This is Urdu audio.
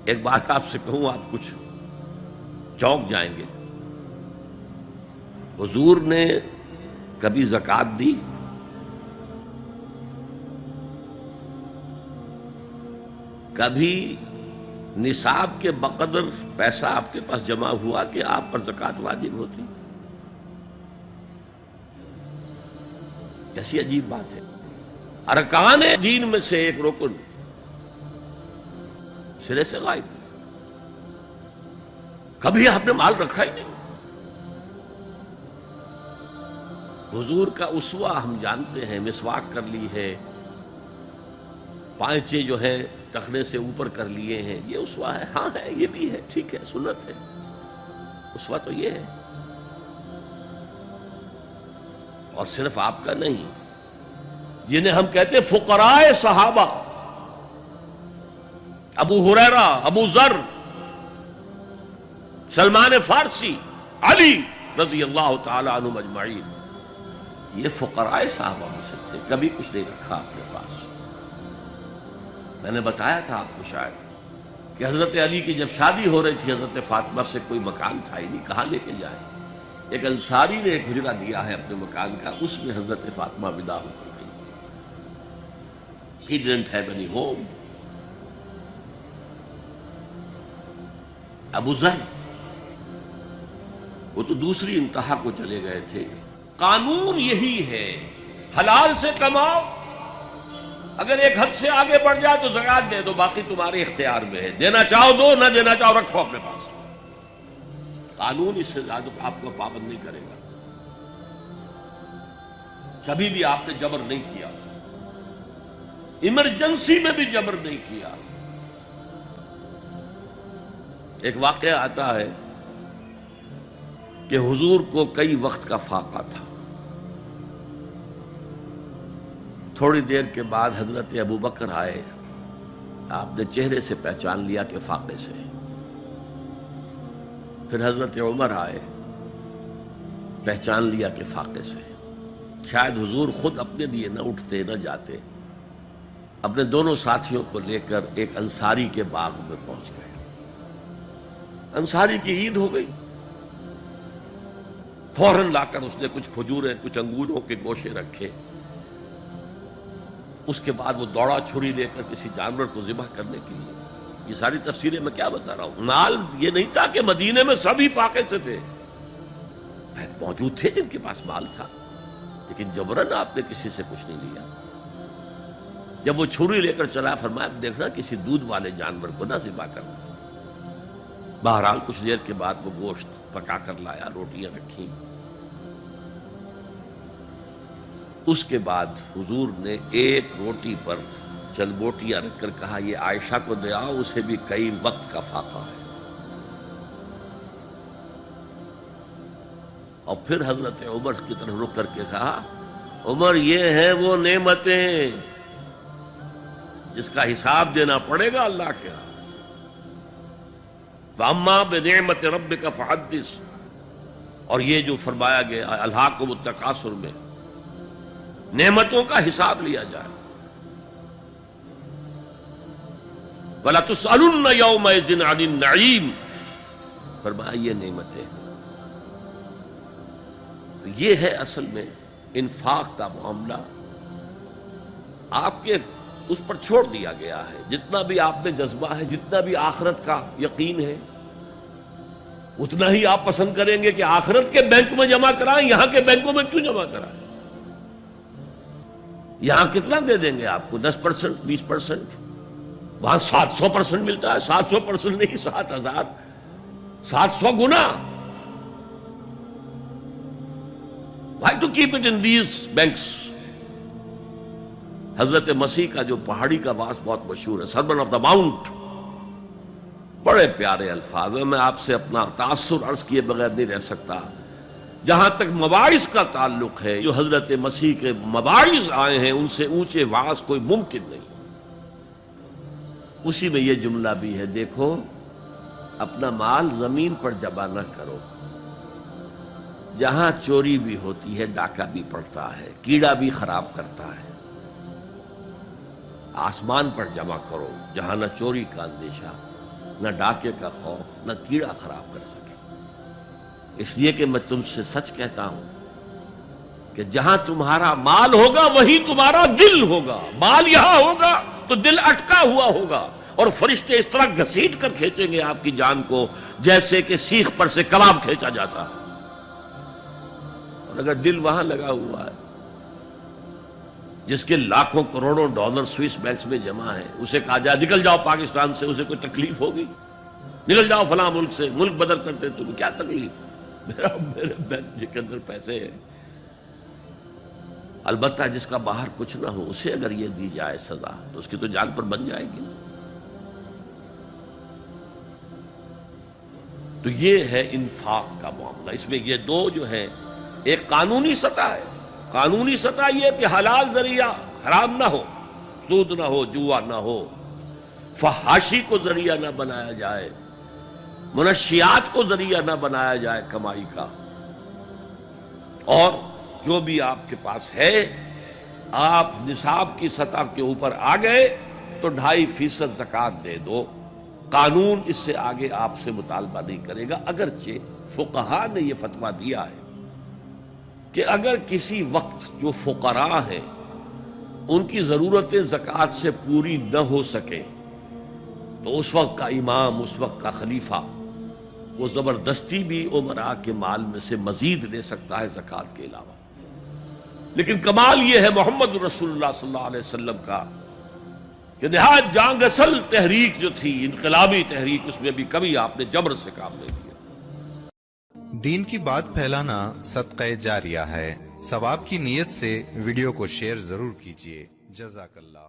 ایک بات آپ سے کہوں، آپ کچھ چونک جائیں گے. حضور نے کبھی زکوٰۃ دی؟ کبھی نصاب کے بقدر پیسہ آپ کے پاس جمع ہوا کہ آپ پر زکوٰۃ واجب ہوتی؟ کیسی عجیب بات ہے. ارکان دین میں سے ایک رکن سرے سے غائب. کبھی آپ نے مال رکھا ہی نہیں. حضور کا اسوہ ہم جانتے ہیں، مسواک کر لی ہے، پانچے جو ہے ٹخنے سے اوپر کر لیے ہیں، یہ اسوہ ہے. ہاں ہے، یہ بھی ہے، ٹھیک ہے، سنت ہے. اسوہ تو یہ ہے. اور صرف آپ کا نہیں، جنہیں ہم کہتے فقراء صحابہ، ابو ہریرہ، ابو ذر، سلمان فارسی، علی رضی اللہ تعالی عنہم اجمعین، یہ فقراء صحابہ میں سے تھے. کبھی کچھ نہیں رکھا اپنے پاس. میں نے بتایا تھا آپ کو شاید کہ حضرت علی کی جب شادی ہو رہی تھی حضرت فاطمہ سے، کوئی مکان تھا ہی نہیں، کہاں لے کے جائیں. ایک انصاری نے ایک حجرہ دیا ہے اپنے مکان کا، اس میں حضرت فاطمہ ودا ہو کر گئی. He didn't have any home. ابو ذر وہ تو دوسری انتہا کو چلے گئے تھے. قانون یہی ہے، حلال سے کماؤ، اگر ایک حد سے آگے بڑھ جائے تو زکوٰۃ دے دو، باقی تمہارے اختیار میں ہے. دینا چاہو دو، نہ دینا چاہو رکھو اپنے پاس. قانون اس سے زیادہ آپ کو پابند نہیں کرے گا. کبھی بھی آپ نے جبر نہیں کیا، ایمرجنسی میں بھی جبر نہیں کیا. ایک واقعہ آتا ہے کہ حضور کو کئی وقت کا فاقہ تھا. تھوڑی دیر کے بعد حضرت ابو بکر آئے، آپ نے چہرے سے پہچان لیا کہ فاقے سے. پھر حضرت عمر آئے، پہچان لیا کہ فاقے سے. شاید حضور خود اپنے لیے نہ اٹھتے نہ جاتے، اپنے دونوں ساتھیوں کو لے کر ایک انصاری کے باغ میں پہنچ گئے. انصاری کی عید ہو گئی. فوراً لا کر اس نے کچھ کھجوریں، کچھ انگوروں کے گوشے رکھے. اس کے بعد وہ دوڑا چھری لے کر کسی جانور کو ذبح کرنے کے لیے. یہ ساری تفصیلیں میں کیا بتا رہا ہوں. مال یہ نہیں تھا کہ مدینے میں سبھی فاقے سے تھے، موجود تھے جن کے پاس مال تھا، لیکن جبراً آپ نے کسی سے کچھ نہیں لیا. جب وہ چھری لے کر چلا، فرمایا دیکھنا کسی دودھ والے جانور کو نہ ذبح کرنا. بہرحال کچھ دیر کے بعد وہ گوشت پکا کر لایا، روٹیاں رکھی. اس کے بعد حضور نے ایک روٹی پر چند بوٹیاں رکھ کر کہا یہ عائشہ کو دے آؤ، اسے بھی کئی وقت کا فاقہ ہے. اور پھر حضرت عمر کی طرف رخ کر کے کہا عمر یہ ہیں وہ نعمتیں جس کا حساب دینا پڑے گا اللہ کے ہاں. وَأَمَّا بِنِعْمَةِ رَبِّكَ فَحَدِّثْ، اور یہ جو فرمایا گیا الہاکم التکاثر میں، نعمتوں کا حساب لیا جائے. وَلَا تُسْأَلُنَّ يَوْمَئِذٍ عَنِ النَّعِيمِ، فرمایا یہ نعمتیں. تو یہ ہے اصل میں انفاق کا معاملہ. آپ کے اس پر چھوڑ دیا گیا ہے. جتنا بھی آپ میں جذبہ ہے، جتنا بھی آخرت کا یقین ہے، اتنا ہی آپ پسند کریں گے کہ آخرت کے بینک میں جمع کرائیں، یہاں کے بینکوں میں کیوں جمع کرائیں. یہاں کتنا دے دیں گے آپ کو؟ 10%، 20%. وہاں 700% ملتا ہے. 700% نہیں، 7000، 700 گنا. Why to keep it in these banks؟ حضرت مسیح کا جو پہاڑی کا واس بہت مشہور ہے، سرمن آف دا ماؤنٹ، بڑے پیارے الفاظ ہیں. میں آپ سے اپنا تاثر عرض کیے بغیر نہیں رہ سکتا. جہاں تک مواعظ کا تعلق ہے، جو حضرت مسیح کے مواعظ آئے ہیں ان سے اونچے واعظ کوئی ممکن نہیں. اسی میں یہ جملہ بھی ہے، دیکھو اپنا مال زمین پر جمع نہ کرو، جہاں چوری بھی ہوتی ہے ڈاکہ بھی پڑتا ہے، کیڑا بھی خراب کرتا ہے. آسمان پر جمع کرو جہاں نہ چوری کا اندیشہ نہ ڈاکے کا خوف، نہ کیڑا خراب کر سکے۔ اس لیے کہ میں تم سے سچ کہتا ہوں کہ جہاں تمہارا مال ہوگا وہیں تمہارا دل ہوگا۔ مال یہاں ہوگا تو دل اٹکا ہوا ہوگا، اور فرشتے اس طرح گھسیٹ کر کھینچیں گے آپ کی جان کو جیسے کہ سیخ پر سے کباب کھینچا جاتا ہے۔ اور اگر دل وہاں لگا ہوا ہے جس کے لاکھوں کروڑوں ڈالر سوئس بینکس میں جمع ہے، اسے کہا جائے نکل جاؤ پاکستان سے، اسے کوئی تکلیف ہوگی؟ نکل جاؤ فلاں ملک سے، ملک بدل کرتے تمہیں کیا تکلیف؟ میرے بینک کے اندر پیسے ہیں۔ البتہ جس کا باہر کچھ نہ ہو اسے اگر یہ دی جائے سزا تو اس کی تو جان پر بن جائے گی۔ تو یہ ہے انفاق کا معاملہ۔ اس میں یہ دو جو ہے، ایک قانونی سطح ہے، قانونی سطح یہ کہ حلال ذریعہ حرام نہ ہو، سود نہ ہو، جوا نہ ہو، فحاشی کو ذریعہ نہ بنایا جائے، منشیات کو ذریعہ نہ بنایا جائے کمائی کا، اور جو بھی آپ کے پاس ہے آپ نصاب کی سطح کے اوپر آ گئے تو 2.5% زکوٰۃ دے دو۔ قانون اس سے آگے آپ سے مطالبہ نہیں کرے گا، اگرچہ فقہاء نے یہ فتویٰ دیا ہے کہ اگر کسی وقت جو فقراء ہیں ان کی ضرورتیں زکوٰۃ سے پوری نہ ہو سکے تو اس وقت کا امام، اس وقت کا خلیفہ وہ زبردستی بھی امراء کے مال میں سے مزید لے سکتا ہے زکوٰۃ کے علاوہ۔ لیکن کمال یہ ہے محمد رسول اللہ صلی اللہ علیہ وسلم کا کہ نہایت جان اصل تحریک جو تھی، انقلابی تحریک، اس میں بھی کبھی آپ نے جبر سے کام نہیں لیا۔ دین کی بات پھیلانا صدقہ جاریہ ہے۔ ثواب کی نیت سے ویڈیو کو شیئر ضرور کیجیے۔ جزاک اللہ۔